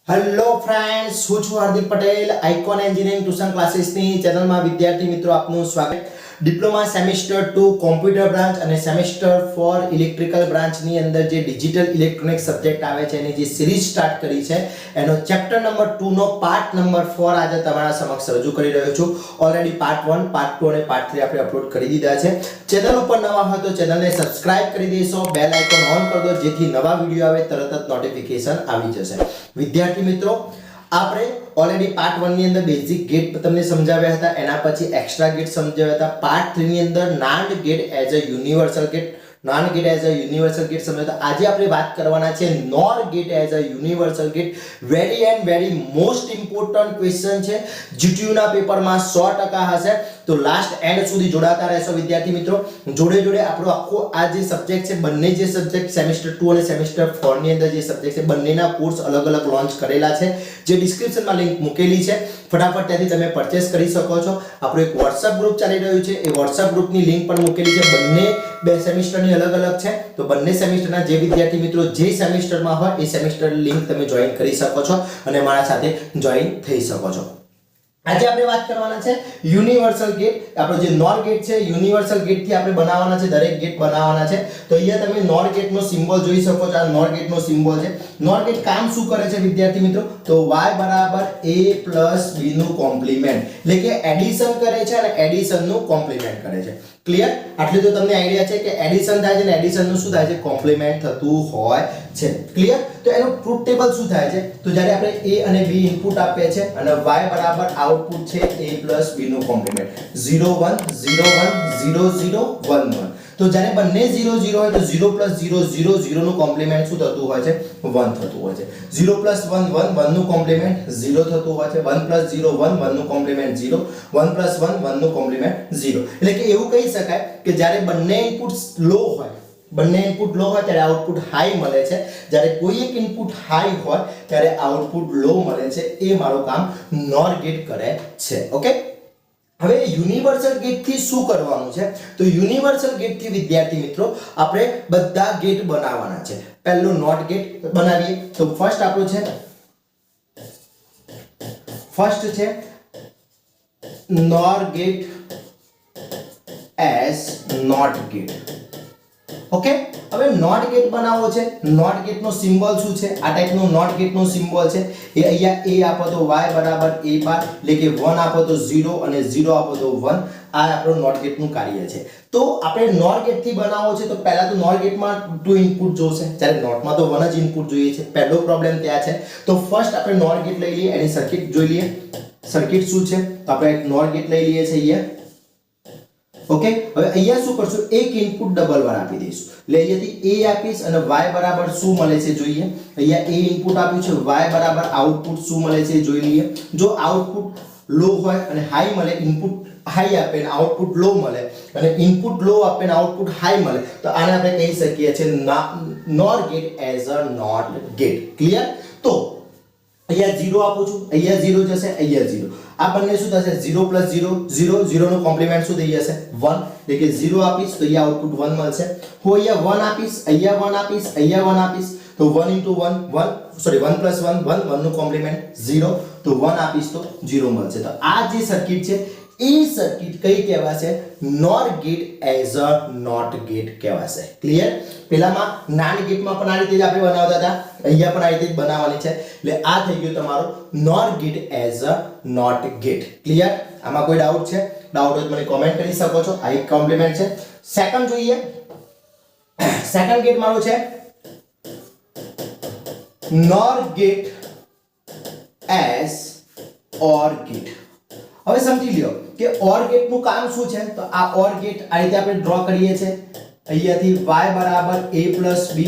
Hello friends, હું છું Hardik Patel, icon engineering tuition ક્લાસીસની ચેનલમાં વિદ્યાર્થી મિત્રો આપનું સ્વાગત. ડિપ્લોમા સેમેસ્ટર 2 કોમ્પ્યુટર બ્રાન્ચ અને સેમેસ્ટર 4 ઇલેક્ટ્રિકલ બ્રાન્ચની અંદર જે ડિજિટલ ઇલેક્ટ્રોનિક્સ સબ્જેક્ટ આવે છે એની જે સિરીઝ સ્ટાર્ટ કરી છે એનો ચેપ્ટર નંબર 2 નો પાર્ટ નંબર 4 આજે તમારા સમક્ષ રજૂ કરી રહ્યો છું. ઓલરેડી પાર્ટ 1, પાર્ટ 2 અને પાર્ટ 3 આપણે અપલોડ કરી દીધા છે. ચેનલ ઉપર નવા હોય તો ચેનલને સબસ્ક્રાઇબ કરી દેશો, બેલ આઇકોન ઓન કરી દો જેથી નવા વિડિયો આવે તરત જ નોટિફિકેશન આવી જશે. વિદ્યાર્થી મિત્રો, આપણે ઓલરેડી પાર્ટ 1 ની અંદર બેઝિક ગેટ તમને સમજાવ્યા હતા, એના પછી એક્સ્ટ્રા ગેટ સમજાવ્યા હતા. પાર્ટ 3 ની અંદર NAND gate as a universal gate, NAND gate as a universal gate સમજાવ્યા હતા. આજે આપણે વાત કરવાના છે NOR gate as a universal gate. Very and very most important question છે, જીટીયુ ના પેપરમાં 100% હશે. તો લાસ્ટ એન્ડ સુધી જોડાતા રહેશો વિદ્યાર્થી મિત્રો. જોડે જોડે આપણો આખો આ જે સબ્જેક્ટ છે, બંને જે સબ્જેક્ટ સેમેસ્ટર 2 અને સેમેસ્ટર 4 ની અંદર જે સબ્જેક્ટ છે બંનેના કોર્સ અલગ અલગ લોન્ચ કરેલા છે, જે ડિસ્ક્રિપ્શનમાં લિંક મૂકેલી છે. ફટાફટ ત્યાંથી તમે પરચેસ કરી શકો છો. આપણો એક WhatsApp ગ્રુપ ચાલી રહ્યું છે, એ WhatsApp ગ્રુપની લિંક પણ મૂકેલી છે. બંને બે સેમેસ્ટરની અલગ અલગ છે, તો બંને સેમેસ્ટરના જે વિદ્યાર્થી મિત્રો જે સેમેસ્ટરમાં હોય એ સેમેસ્ટર લિંક તમે જોઈન કરી શકો છો અને મારા સાથે જોઈન થઈ શકો છો. આજે આપણે વાત કરવાના છે યુનિવર્સલ ગેટ. આપણો જે નોર ગેટ છે યુનિવર્સલ ગેટ થી આપણે બનાવવાના છે, દરેક ગેટ બનાવવાના છે. તો અહીંયા તમે નોર ગેટ નો સિમ્બોલ જોઈ શકો છો. આ નોર ગેટ નો સિમ્બોલ છે. નોર ગેટ કામ શું કરે છે વિદ્યાર્થી મિત્રો? તો y બરાબર a પ્લસ b નું કોમ્પ્લિમેન્ટ, એટલે કે એડિશન કરે છે અને એડિશન નું કોમ્પ્લિમેન્ટ કરે છે. ક્લિયર? આટલી તો તમને આઈડિયા છે કે એડિશન થાય છે અને એડિશન નું શું થાય છે? કોમ્પ્લિમેન્ટ થતું હોય છે. ક્લિયર? તો એનું ટ્રુથ ટેબલ શું થાય છે? તો જ્યારે આપણે a અને b ઇનપુટ આપીએ છે અને y બરાબર આઉટપુટ છે a પ્લસ b નું કોમ્પ્લિમેન્ટ 0 1 0 1 0 0 1 1. તો જ્યારે બંને 0 0 હોય તો 0 પ્લસ 0 0 0 નું કોમ્પ્લિમેન્ટ શું થતું હોય છે? 1 થતું હોય છે. 0 પ્લસ 1 1 1 નું કોમ્પ્લિમેન્ટ 0 થતું હોય છે. 1 પ્લસ 0 1 1 નું કોમ્પ્લિમેન્ટ 0, 1 પ્લસ 1 1 નું કોમ્પ્લિમેન્ટ 0. એટલે કે એવું કહી શકાય કે જ્યારે બંને ઇનપુટ્સ લો હોય, બંને ઇનપુટ લો હોય ત્યારે આઉટપુટ હાઈ મળે છે. જ્યારે કોઈ એક ઇનપુટ હાઈ હોય ત્યારે આઉટપુટ લો મળે છે. એ મારું કામ નોર ગેટ કરે છે. ઓકે, હવે યુનિવર્સલ ગેટ થી શું કરવાનું છે? તો યુનિવર્સલ ગેટ થી વિદ્યાર્થી મિત્રો આપણે બધા ગેટ બનાવવાના છે. પહેલો નોટ ગેટ બનાવીએ તો ફર્સ્ટ આપણું છે, ફર્સ્ટ છે NOR gate as NOT gate. Okay, હવે નોટ ગેટ બનાવવો છે. નોટ ગેટ નો સિમ્બોલ શું છે? આ ટાઈપનો નોટ ગેટ નો સિમ્બોલ છે. એ અહીંયા a આપો તો y બરાબર a બાર, એટલે કે 1 આપો તો 0 અને 0 આપો તો 1. આ આપણો નોટ ગેટ નું કાર્ય છે. તો આપણે નોટ ગેટ થી બનાવવો છે તો પહેલા તો નોટ ગેટ માં 2 ઇનપુટ જોશે, જ્યારે નોટ માં તો 1 જ ઇનપુટ જોઈએ છે. પહેલો પ્રોબ્લેમ ત્યાં છે. તો ફર્સ્ટ આપણે નોટ ગેટ લઈ લઈએ, એની સર્કિટ જોઈ લઈએ. સર્કિટ શું છે? તો આપણે એક નોટ ગેટ લઈ લઈએ છે અહીંયા. ઓકે, હવે અહીંયા શું કરશું? એક ઇનપુટ ડબલ વાર આપી દઈશું. એટલે અહીંયાથી a આપીશ અને y બરાબર શું મળે છે જોઈએ. અહીંયા a ઇનપુટ આપ્યું છે, y બરાબર આઉટપુટ શું મળે છે જોઈ લઈએ. જો આઉટપુટ લો હોય અને હાઈ મળે, ઇનપુટ હાઈ આપે અને આઉટપુટ લો મળે, અને ઇનપુટ લો આપે અને આઉટપુટ હાઈ મળે, તો આને આપણે કહી શકીએ છીએ NOR gate as a NOT gate. Clear? તો અહીંયા 0 આપું છું, અહીંયા 0 જશે, અહીંયા 0. આ બંને શું થશે? 0 પ્લસ 0 0, 0 નું કોમ્પ્લિમેન્ટ શું થઈ જશે? 1. એટલે કે 0 આપીશ તો અહીંયા આઉટપુટ 1 મળશે. હું અહીંયા 1 આપીશ, અહીંયા 1 આપીશ, અહીંયા 1 આપીશ તો 1 into 1 1, સોરી 1 plus 1 1, 1 નું કોમ્પ્લિમેન્ટ 0, તો 1 આપીશ તો 0 મળશે. તો આ જે સર્કિટ છે એ સર્કિટ કઈ કહેવાશે? NOR gate as a NOT gate કહેવાશે. ક્લિયર? પેલામાં નાન ગેટમાં પણ આ રીતે જ આપણે બનાવતા હતા, અહીંયા પણ આ રીતે જ બનાવવાની છે. એટલે આ થઈ ગયું તમારું NOR gate as a NOT gate. Clear? આમાં કોઈ ડાઉટ છે? ડાઉટ હોય તો મને કોમેન્ટ કરી શકો છો. આ એક કોમ્પ્લિમેન્ટ છે. સેકન્ડ જોઈએ. સેકન્ડ ગેટ મારો છે NOR gate as or get. હવે સમજી લ્યો કે ઓર ગેટ નું કામ શું છે? તો આ ઓર ગેટ આ રીતે આપણે ડ્રો કરીએ છીએ. અહીંયાથી y બરાબર a પ્લસ b,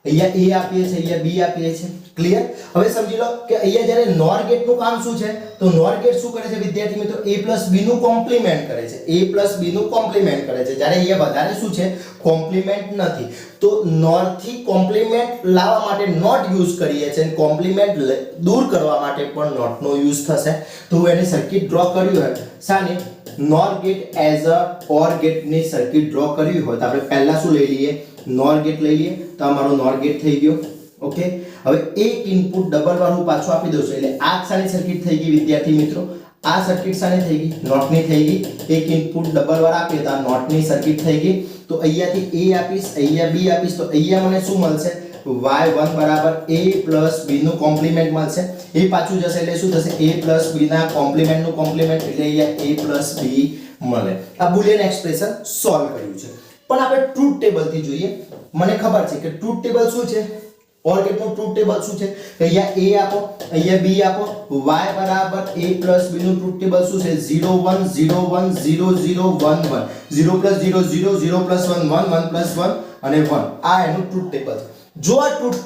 અહીંયા a આપીએ છીએ, અહીંયા b આપીએ છીએ. ક્લિયર? હવે સમજી લો કે અહીંયા જ્યારે નોર ગેટ નું કામ શું છે? તો નોર ગેટ શું કરે છે વિદ્યાર્થી મિત્રો? a પ્લસ b નું કોમ્પ્લિમેન્ટ કરે છે. a પ્લસ b નું કોમ્પ્લિમેન્ટ કરે છે. જ્યારે અહીંયા વધારે શું છે? કોમ્પ્લિમેન્ટ નથી. તો નોર થી કોમ્પ્લિમેન્ટ લાવવા માટે નોટ યુઝ કરીએ છીએ, અને કોમ્પ્લિમેન્ટ દૂર કરવા માટે પણ નોટ નો યુઝ થશે. તો હું એની સર્કિટ ડ્રો કર્યું હોય સાની NOR gate as a OR gate ની સર્કિટ ડ્રો કરવી હોય તો આપણે પહેલા શું લઈ લઈએ? નોર ગેટ લઈ લઈએ. તો અમારો નોર ગેટ થઈ ગયો. ઓકે, હવે એક ઇનપુટ ડબલ વાળું પાછું આપી દઉં છું એટલે આ સાની સર્કિટ થઈ ગઈ વિદ્યાર્થી મિત્રો, આ સર્કિટ સાની થઈ ગઈ, નોટની થઈ ગઈ. એક ઇનપુટ ડબલ વાર આપીએ તો આ નોટની સર્કિટ થઈ ગઈ. તો અહીંયાથી a આપીશ, અહીંયા b આપીશ, તો અહીંયા મને શું મળશે? y1 બરાબર a પ્લસ b નું કોમ્પ્લિમેન્ટ મળશે. એ પાછું જશે એટલે શું થશે? a પ્લસ b ના કોમ્પ્લિમેન્ટ નું કોમ્પ્લિમેન્ટ એટલે અહીંયા a પ્લસ b મળે. આ બુલિયન એક્સપ્રેશન સોલ્વ કર્યું છે. પણ આપણે ટ્રુથ ટેબલ થી જોઈએ. મને ખબર છે કે ટ્રુથ ટેબલ શું છે, ઓર ગેટ નું ટ્રુથ ટેબલ શું છે? અહીંયા a આપો, અહીંયા b આપો, y બરાબર a પ્લસ b નું ટ્રુથ ટેબલ શું છે? 0 1 0 1 0 0 1 1 0 પ્લસ 0 0 0 પ્લસ 1 1 1 પ્લસ 1 અને 1. આ એનું ટ્રુથ ટેબલ છે. જો આ ટ્રુથ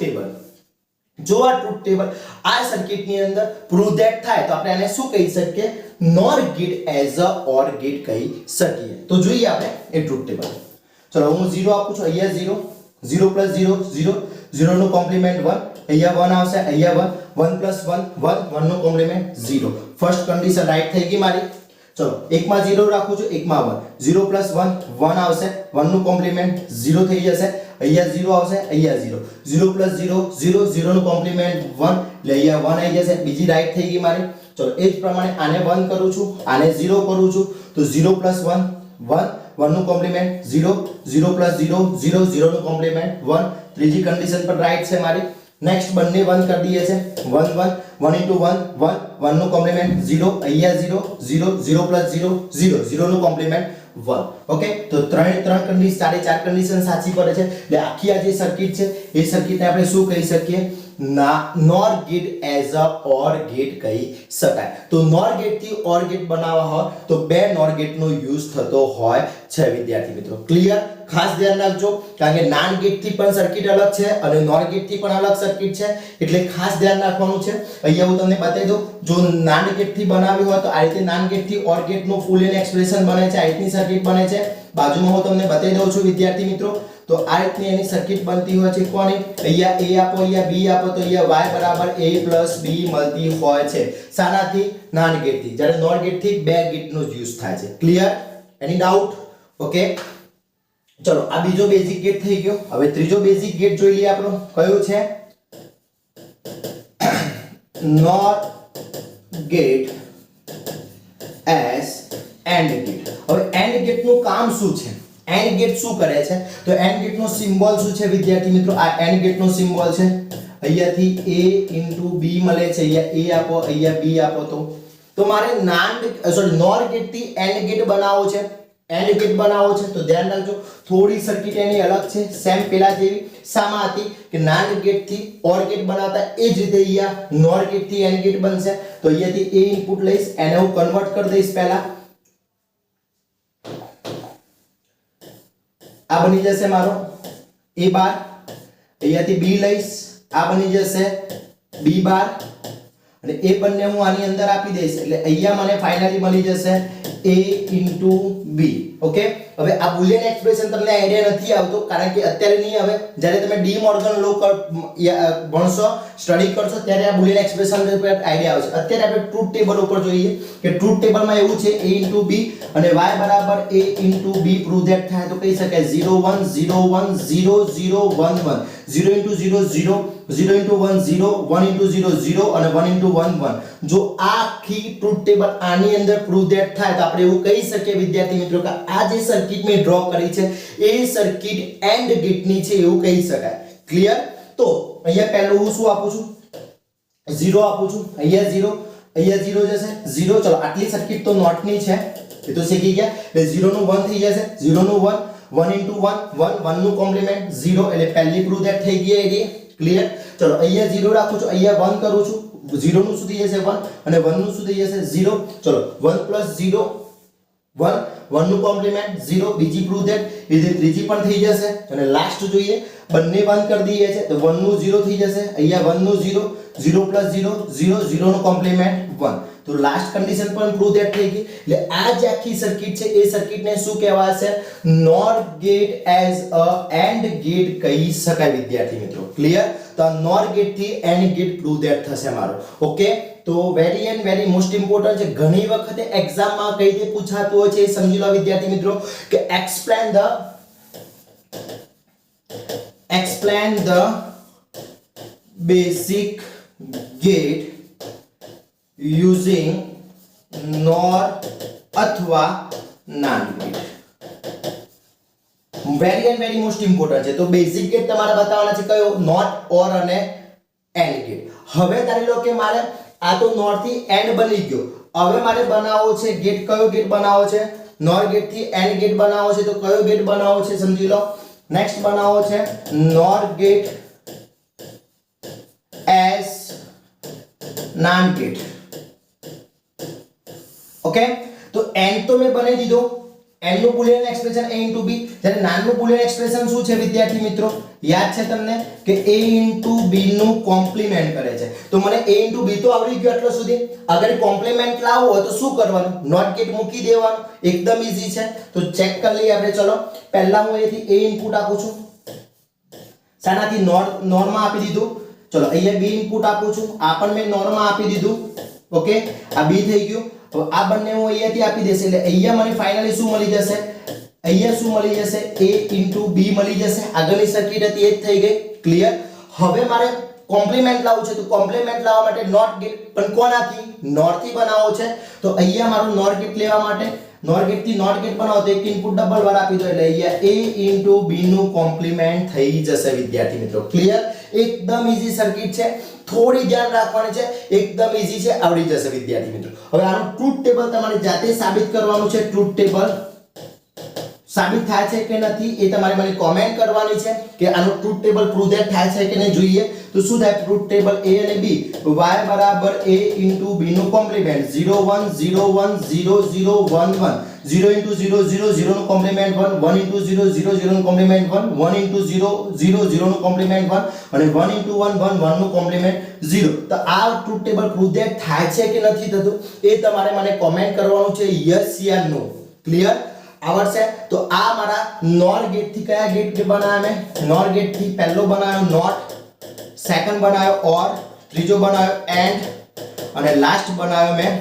ટેબલ આ સર્કિટની અંદર પ્રૂવ ધેટ થાય તો આપણે આને શું કહી શકીએ? NOR gate as a OR gate કહી શકીએ. તો જોઈએ આપણે એ ટ્રુથ ટેબલ. ચલો હું 0 આપું છું, અહીંયા 0 0 પ્લસ 0 0 0 નું કોમ્પ્લિમેન્ટ 1, અહીંયા 1 આવશે, અહીંયા 1 1 પ્લસ 1 1 1 નું કોમ્પ્લિમેન્ટ 0. ફર્સ્ટ કન્ડિશન રાઈટ થઈ ગઈ મારી. ચલો એકમાં 0 રાખું છું, એકમાં 1 0 પ્લસ 1 1 આવશે, 1 નું કોમ્પ્લિમેન્ટ 0 થઈ જશે, અહીંયા 0 આવશે, અહીંયા 0 0 પ્લસ 0 0 0 નું કોમ્પ્લિમેન્ટ 1 એટલે અહીંયા 1 આવી જશે. બીજી રાઈટ થઈ ગઈ મારી. ચલો એ જ પ્રમાણે આને 1 કરું છું, આને 0 કરું છું, તો 0 પ્લસ 1 1 1 નું કોમ્પ્લિમેન્ટ 0 0 પ્લસ 0 0 0 નું કોમ્પ્લિમેન્ટ 1. ત્રીજી કન્ડિશન પર રાઈટ છે મારી. નેક્સ્ટ બંને 1 કરી દઈએ છે, 1 1 1 into 1 1 1 નું કોમ્પ્લિમેન્ટ 0, અહીંયા 0 0 0 પ્લસ 0 0 0 નું કોમ્પ્લિમેન્ટ 1. ઓકે, તો ત્રણ કન્ડિશન, સાડી 4 કન્ડિશન સાચી પડે છે. એટલે આખી આ જે સર્કિટ છે એ સર્કિટને આપણે શું કહી શકીએ? NOR gate as a OR gate કહી શકાય. તો નોર ગેટ થી ઓર ગેટ બનાવવા હોય તો બે નોર ગેટ નો યુઝ થતો હોય છે વિદ્યાર્થી મિત્રો. ક્લિયર? ખાસ ધ્યાન રાખજો, કારણ કે નાન ગેટ થી પણ સર્કિટ અલગ છે અને નોર ગેટ થી પણ અલગ સર્કિટ છે, એટલે ખાસ ધ્યાન રાખવાનું છે. અહીંયા હું તમને બતાવી દઉં, જો નાન ગેટ થી બનાવ્યું હોય તો આ રીતે નાન ગેટ થી ઓર ગેટ નું ફૂલ એક્સપ્રેશન બને છે, આ રીતની સર્કિટ બને છે. બાજુમાં હું તમને બતાવી દઉં છું વિદ્યાર્થી મિત્રો. તો આ રીતની એની સર્કિટ બનતી હોય છે. કોની? અહીંયા a આપો, અહીંયા b આપો, તો અહીંયા y બરાબર a પ્લસ b મળતી હોય છે. શાનાથી? નાન ગેટ થી. જ્યારે નોર ગેટ થી બે ગેટ નો યુઝ થાય છે. ક્લિયર? એની ડાઉટ? ઓકે, ચલો આ બીજો બેઝિક ગેટ થઈ ગયો. હવે ત્રીજો બેઝિક ગેટ જોઈ લઈએ આપણો. કયો છે? NOR gate as and gate. હવે એન્ડ ગેટ નું કામ શું છે? એન્ડ ગેટ શું કરે છે? તો એન્ડ ગેટ નો સિમ્બોલ શું છે વિદ્યાર્થી મિત્રો? આ એન્ડ ગેટ નો સિમ્બોલ છે. અહીંયાથી a b મળે છે, અહીંયા a આપો, અહીંયા b આપો. તો મારે નોર ગેટ થી એન્ડ ગેટ બનાવવો છે. એન્ડ ગેટ બનાવવો છે તો ધ્યાન રાખજો, થોડી સર્કિટ એની અલગ છે, સેમ પેલા જેવી. શામાં હતી કે નાન ગેટ થી ઓર ગેટ બનાવતા એ જ રીતે અહીંયા નોર ગેટ થી એન્ડ ગેટ બનશે. તો અહીંયાથી a ઇનપુટ લઈશ, એને હું કન્વર્ટ કરી દઈશ પહેલા. આ બની જશે મારો a બાર. અહીંયાથી b લઈશ, આ બની જશે b બાર, અને એ બંને હું આની અંદર આપી દઈશ એટલે અહીંયા મને ફાઇનલી મળી જશે a into b. ઓકે, હવે આ બુલિયન એક્સપ્રેશન તમને આઈડિયા નથી આવતો કારણ કે અત્યારે નહીં, હવે જ્યારે તમે ડી મોર્ગન લો ભણશો, સ્ટડી કરશો ત્યારે આ બુલિયન એક્સપ્રેશન પર આઈડિયા આવશે. અત્યારે આપણે ટ્રુથ ટેબલ ઉપર જોઈએ કે ટ્રુથ ટેબલમાં એવું છે a into b અને y બરાબર a into b prove that થાય તો કહી શકાય 0 1 0 1 0 0 1 1 0 into 0 0 0 into 1 0 1 into 0 0 અને 1 into 1 1. જો આખી ટ્રુથ ટેબલ આની અંદર પ્રૂવ ધેટ થાય તો આપણે એવું કહી શકીએ વિદ્યાર્થી મિત્રો કે આ જે સર્કિટ મેં ડ્રો કરી છે એ સર્કિટ એન્ડ ગેટની છે એવું કહી શકાય. ક્લિયર? તો અહીંયા પહેલું હું શું આપું છું? 0 આપું છું, અહીંયા 0, અહીંયા 0 જશે 0. ચલો આટલી સર્કિટ તો નોટની છે, એ તો શીખી ગયા. એટલે 0 નું 1 થઈ જશે, 0 નું 1 1 into 1 1 1 નું કોમ્પ્લિમેન્ટ 0 એટલે પહેલી પ્રૂવ ધેટ થઈ ગઈ એની. ક્લિયર? ચલો અહીંયા 0 રાખું છું, અહીંયા 1 કરું છું, 0 નું શું થઈ જશે 1 અને 1 નું શું થઈ જશે 0. ચલો 1 plus 0 1 1 નું કોમ્પ્લિમેન્ટ 0, બીજી પ્રૂવ ધેટ એટલે ત્રીજી પણ થઈ જશે. અને લાસ્ટ જોઈએ, બંને 1 કરી દઈએ છે તો 1 નું 0 થઈ જશે, અહીંયા 1 નું 0 0 plus 0 0 0 નું કોમ્પ્લિમેન્ટ 1. તો લાસ્ટ કન્ડિશન પણ પ્રૂવ ધેટ થઈ ગઈ. એટલે આ જે આખી સર્કિટ છે એ સર્કિટને શું કહેવાશે? NOR gate as a AND gate કહી શકાય વિદ્યાર્થી મિત્રો. ક્લિયર? તો આ નોર ગેટ થી એન્ડ ગેટ પ્રૂવ ધેટ થશે મારો. ઓકે, તો very and very most important છે. ઘણી વખતે એક્ઝામમાં કઈ રીતે પૂછાતું હોય છે એ સમજી લો વિદ્યાર્થી મિત્રો કે explain the basic gate using NOR अथवा NAND gate. Very and very most important છે. તો બેઝિક ગેટ તમારે બતાવવાના છે કયો? નોટ, ઓર અને એન્ડ ગેટ. હવે ધારી લો કે મારે આ તો નોર થી એન્ડ બની ગયો. હવે મારે બનાવવો છે ગેટ. કયો ગેટ બનાવવો છે? નોર ગેટ થી એન્ડ ગેટ બનાવવો છે. તો કયો ગેટ બનાવવો છે સમજી લો. નેક્સ્ટ બનાવવો છે NOR gate as NAND gate. Okay, તો એન્ડ તો મેં બનાવી દીધો. એન્ડ નું બુલિયન એક્સપ્રેશન a * b. જ્યારે નાન નું બુલિયન એક્સપ્રેશન શું છે વિદ્યાર્થી મિત્રો? યાદ છે તમને કે a * b નું કોમ્પ્લિમેન્ટ કરે છે. તો મને a * b તો આવડી ગયો આટલો સુધી. અગર કોમ્પ્લિમેન્ટ લાવવો હોય તો શું કરવાનું? નોટ ગેટ મૂકી દેવાનું. એકદમ ઈઝી છે. તો ચેક કરી લઈએ આપણે. ચલો, પહેલા હું અહીંથી a ઇનપુટ આપું છું. શાનાથી? નોર માં આપી દીધું. ચલો, અહીંયા b ઇનપુટ આપું છું. આ પણ મેં નોર માં આપી દીધું. ઓકે, આ b થઈ ગયું. તો આ બંને હું અહીંયાથી આપી દેશે એટલે અહીંયા મને ફાઇનલી શું મળી જશે? અહીંયા શું મળી જશે? a * b મળી જશે. આગળની સર્કિટ હતી એ જ થઈ ગઈ. ક્લિયર? હવે મારે કોમ્પ્લિમેન્ટ લાવવું છે. તો કોમ્પ્લિમેન્ટ લાવવા માટે નોટ ગેટ પણ કોનાથી? નોર થી બનાવવો છે. તો અહીંયા મારું નોર ગેટ લેવા માટે નોર ગેટ થી નોટ ગેટ બનાવો તો એક ઇનપુટ ડબલ વાર આપી દો એટલે અહીંયા a * b નું કોમ્પ્લિમેન્ટ થઈ જશે વિદ્યાર્થી મિત્રો. ક્લિયર? એકદમ ઈઝી સર્કિટ છે. થોડી ધ્યાન રાખવાની છે. એકદમ ઈઝી છે, આવડી જશે વિદ્યાર્થી મિત્રો. હવે આનું ટ્રુથ ટેબલ તમારે જાતે સાબિત કરવાનું છે. ટ્રુથ ટેબલ સાબિત થાય છે કે નથી એ તમારે મને કોમેન્ટ કરવાની છે કે આનું ટ્રુથ ટેબલ પ્રૂવ ધેટ થાય છે કે નહીં જોઈએ. તો શું થાય? ટ્રુથ ટેબલ a અને b, y બરાબર a * b નું કોમ્પ્લિમેન્ટ 0 1 0 1 0 0 1 1, 0 * 0 0 0 નું કોમ્પ્લિમેન્ટ 1, 1 * 0 0 0 નું કોમ્પ્લિમેન્ટ 1, 1 * 0 0 0 નું કોમ્પ્લિમેન્ટ 1 અને 1 * 1 1 1 નું કોમ્પ્લિમેન્ટ 0. તો આ ટ્રુથ ટેબલ પ્રૂવ ધેટ થાય છે કે નથી થતું એ તમારે મને કોમેન્ટ કરવાનું છે, યસ યા નો. ક્લિયર? આવડશે? તો આ મારા નોર ગેટ થી કયા ગેટ બનાવ્યા મેં? નોર ગેટ થી પહેલો બનાવ્યો નોટ, સેકન્ડ બનાવ્યો ઓર, ત્રીજો બનાવ્યો એન્ડ અને લાસ્ટ બનાવ્યો મેં.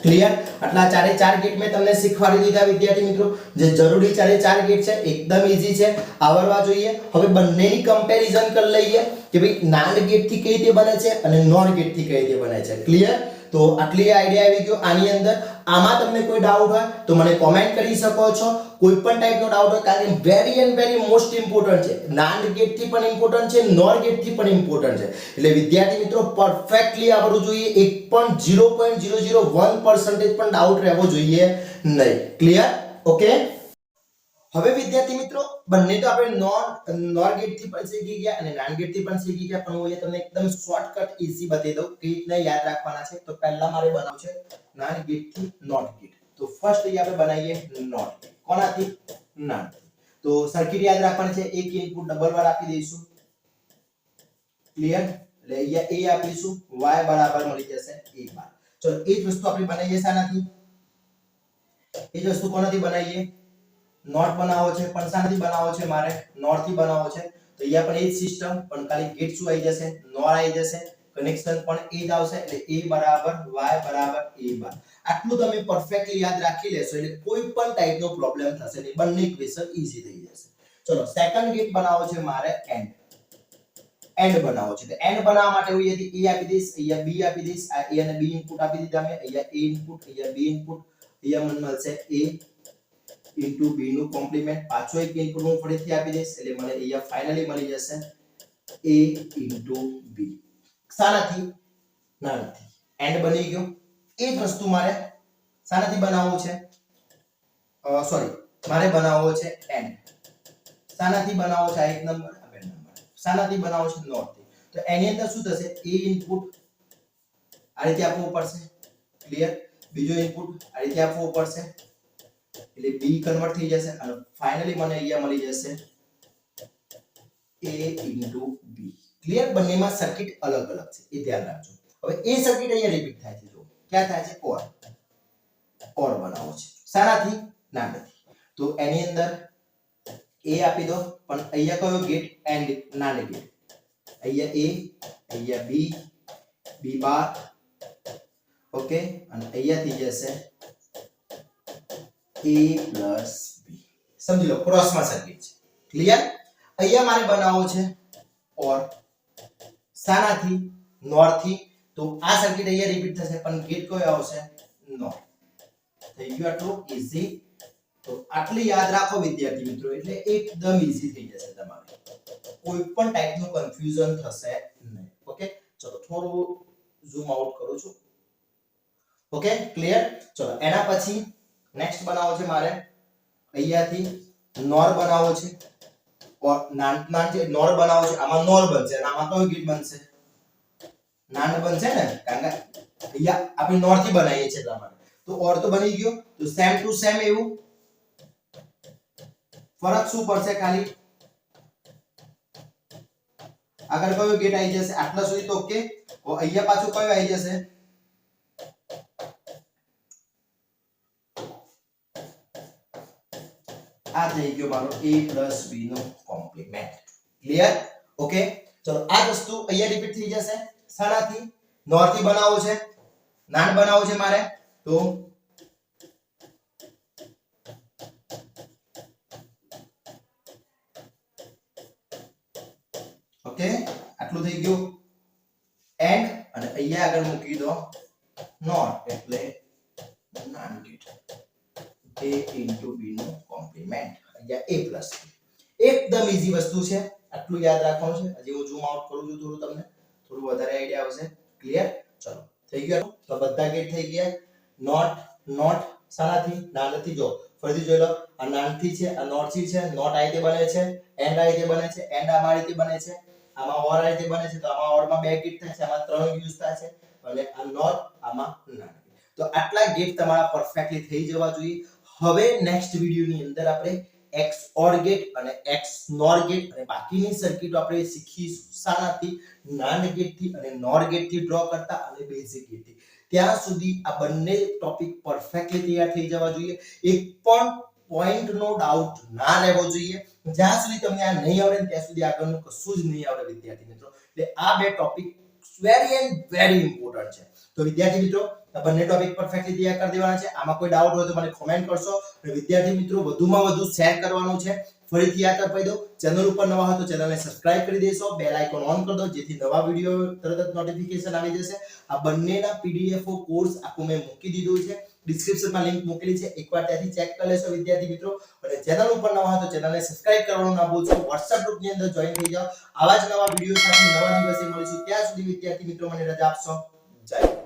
ક્લિયર? આટલા ચારે ચાર ગેટ મેં તમને શીખવાડી દીધા વિદ્યાર્થી મિત્રો. જે જરૂરી ચારે ચાર ગેટ છે એકદમ ઈઝી છે, આવડવા જોઈએ. હવે બંનેની કમ્પેરિઝન કરી લઈએ કે ભાઈ નાન્ડ ગેટ થી કઈ રીતે બને છે અને નોર ગેટ થી કઈ રીતે બને છે. ક્લિયર? તો આટલી આઈડિયા આવી ગયો આની અંદર. આમાં તમને કોઈ ડાઉટ હોય તો મને કોમેન્ટ કરી શકો છો. કોઈ પણ ટાઈપનો ડાઉટ હોય, કારણ કે very and very most important છે. નાન્ડ ગેટ થી પણ ઇમ્પોર્ટન્ટ છે, નોર ગેટ થી પણ ઇમ્પોર્ટન્ટ છે. એટલે વિદ્યાર્થી મિત્રો પરફેક્ટલી આવડવું જોઈએ. એક પણ 0.001% પણ ડાઉટ રહેવો જોઈએ નહીં. ક્લિયર? ઓકે. હવે વિદ્યાર્થી મિત્રો બંને તો આપણે નોર ગેટ થી પણ શીખી ગયા અને નાન્ડ ગેટ થી પણ શીખી ગયા, પણ હું અહીંયા તમને એકદમ શોર્ટકટ ઈઝી બતાવી દઉં કે રીતના યાદ રાખવાના છે. તો પહેલા મારે બનાવવું છે નાન્ડ ગેટ થી નોટ ગેટ. તો ફર્સ્ટ અહીંયા આપણે બનાવીએ નોટ ગેટ. કોનાથી? નાન્ડ. તો સર્કિટ યાદ રાખવાની છે. એક ઇનપુટ ડબલ વાર આપી દઈશું. ક્લિયર? એટલે અહીંયા a આપીશું, y બરાબર મળી જશે a બાર. ચલો, એ જ વસ્તુ આપણે બનાવીએ શાનાથી? એ જ વસ્તુ કોનાથી બનાવીએ? નોટ બનાવો છે, પણ શાનાથી બનાવો છે? મારે નોર થી બનાવો છે. તો અહીંયા પણ એ જ સિસ્ટમ, પણ ખાલી ગેટ શું આવી જશે? નોર આવી જશે. કનેક્શન પણ એ જ આવશે એટલે a બરાબર y બરાબર a બાર. આટલું તમે પરફેક્ટલી યાદ રાખી લેશો એટલે કોઈ પણ ટાઈપનો પ્રોબ્લેમ થશે નહીં. બંને ઇક્વેશન ઈઝી થઈ જશે. ચલો, સેકન્ડ ગેટ બનાવો છે મારે એન્ડ. એન્ડ બનાવો છે. તો એન્ડ બનાવવા માટે હું અહીંયાથી a આપી દઈશ, અહીંયા b આપી દઈશ. આ a અને b ઇનપુટ આપી દીધા મેં. અહીંયા a ઇનપુટ, અહીંયા b ઇનપુટ. અહીંયા મને મળશે a * b નું કોમ્પ્લિમેન્ટ. પાછો એક ઇનપુટ હું ફરીથી આપી દઈશ એટલે મને અહીંયા ફાઇનલી મળી જશે a * b. શાનાથી? નાન્ડથી. એન્ડ બની ગયો. એ જ વસ્તુ મારે શાનાથી બનાવવું છે? સોરી, મારે બનાવવો છે એન્ડ. શાનાથી બનાવવો છે? આ એક નંબર, આ બે નંબર. શાનાથી બનાવવો છે? નોટ થી. તો એની અંદર શું થશે? a ઇનપુટ આ રીતે આપવું પડશે. ક્લિયર? બીજો ઇનપુટ આ રીતે આપવું પડશે એટલે b કન્વર્ટ થઈ જશે અને ફાઇનલી મને અહીંયા મળી જશે a * b. ક્લિયર? બંનેમાં સર્કિટ અલગ અલગ છે એ ધ્યાન રાખજો. હવે એ સર્કિટ અહીંયા રિપીટ થાય છે. જો ક્યાં થાય છે? ઓર બનાવો છે. શાનાથી? નાન્ડથી. તો એની અંદર a આપી દો, પણ અહીંયા કયો ગેટ? And NAND gate. અહીંયા a, અહીંયા b, b બાર. ઓકે, અને અહીંયા થઈ જશે a + b. સમજી લો ક્રોસમાં સર્કિટ છે. ક્લિયર? અહીંયા મારે બનાવવો છે ઓર. શાનાથી નોર્થ થી તો આ સર્કિટ અહીંયા રિપીટ થશે પણ ગેટ કયો આવશે નોર્થ થઈ ગયું આટલું ઈઝી તો આટલી યાદ રાખો વિદ્યાર્થી મિત્રો એટલે એકદમ ઈઝી થઈ જશે તમારે કોઈ પણ ટાઈપનું કન્ફ્યુઝન થશે નહીં ઓકે ચલો થોડું ઝૂમ આઉટ કરું છું ઓકે ક્લિયર ચલો એના પછી નેક્સ્ટ બનાવો છે મારે અહીંયાથી નોર બનાવો છે और નાન જે નોર બનાવો છે આમાં નોર બનશે અને આમાં કયો ગેટ બનશે નાન બનશે ને કારણ કે અહીંયા આપણે નોર થી બનાવીએ છીએ એટલા માટે તો ઓર તો બની ગયો તો સેમ ટુ સેમ એવું ફરક શું પડશે ખાલી આગળ કયો ગેટ આવી જશે આટલા સુધી તો ઓકે અહીંયા પાછું કયો આવી જશે આ થઈ ગયો મારો a + b નો કોમ્પ્લિમેન્ટ ક્લિયર ઓકે ચલો આ વસ્તુ અહીંયા રિપીટ થઈ જશે શાનાથી નોર થી બનાવો છે નાન બનાવો છે મારે તો ઓકે આટલું થઈ ગયું એન્ડ અને અહીંયા આગળ મૂકી દો નોર એટલે નાન ગેટ a * b નો કોમ્પ્લિમેન્ટ અહીંયા a + એકદમ ઈઝી વસ્તુ છે આટલું યાદ રાખવાનું છે હજી હું ઝૂમ આઉટ કરું છું થોડું તમને થોડું વધારે આઈડિયા આવશે ક્લિયર ચલો થઈ ગયું તો બધા ગેટ થઈ ગયા નોટ શાનાથી નાનથી જો ફરીથી જોઈ લો આ નાનથી છે આ નોટથી છે નોટ આ રીતે બને છે એન્ડ આ રીતે બને છે એન્ડ આ રીતે બને છે આમાં ઓર આ રીતે બને છે તો આમાં ઓરમાં બે ગેટ થાય છે આમાં ત્રણ યુઝ થાય છે અને આ નોટ આમાં નાન તો આટલા ગેટ તમારા પરફેક્ટલી થઈ જવા જોઈએ હવે નેક્સ્ટ વિડિયોની અંદર આપણે XOR ગેટ અને XNOR ગેટ અને બાકીની સર્કિટો આપણે શીખીશું શાનાથી નાન ગેટ થી અને NOR ગેટ થી ડ્રો કરતા અને બેઝિક ગેટ થી ત્યાં સુધી આ બંને ટોપિક પરફેક્ટલી તૈયાર થઈ જવા જોઈએ એક પણ પોઈન્ટ નો ડાઉટ ના લેવો જોઈએ જ્યાં સુધી તમને આ નહીં આવડે ત્યાં સુધી આગળનું કશું જ નહીં આવડે વિદ્યાર્થી મિત્રો એટલે આ બે ટોપિક વેરી ઇમ્પોર્ટન્ટ છે તો વિદ્યાર્થી મિત્રો આ બંને ટોપિક પરફેક્ટલી તૈયાર કરી દેવાના છે આમાં કોઈ ડાઉટ હોય તો મને કોમેન્ટ કરશો અને વિદ્યાર્થી મિત્રો વધુમાં વધુ શેર કરવાનું છે ફરીથી યાદ અપાઈ દો ચેનલ ઉપર નવા હો તો ચેનલને સબસ્ક્રાઇબ કરી દેશો બેલ આઇકોન ઓન કરી દો જેથી નવા વિડિયો તરત જ નોટિફિકેશન આવી જશે આ બંનેના પીડીએફ કોર્સ આખું મેં મૂકી દીધું છે ડિસ્ક્રિપ્શનમાં લિંક મૂકેલી છે એકવાર ત્યાંથી ચેક કરી લેશો વિદ્યાર્થી મિત્રો અને ચેનલ ઉપર નવા હો તો ચેનલને સબસ્ક્રાઇબ કરવાનું ના ભૂલશો WhatsApp ગ્રુપની અંદર જોઈન થઈ જાઓ આવા જ નવા વિડિયો સાથે નવા દિવસે મળીશું ત્યાં સુધી વિદ્યાર્થી મિત્રો મને રજા આપશો જય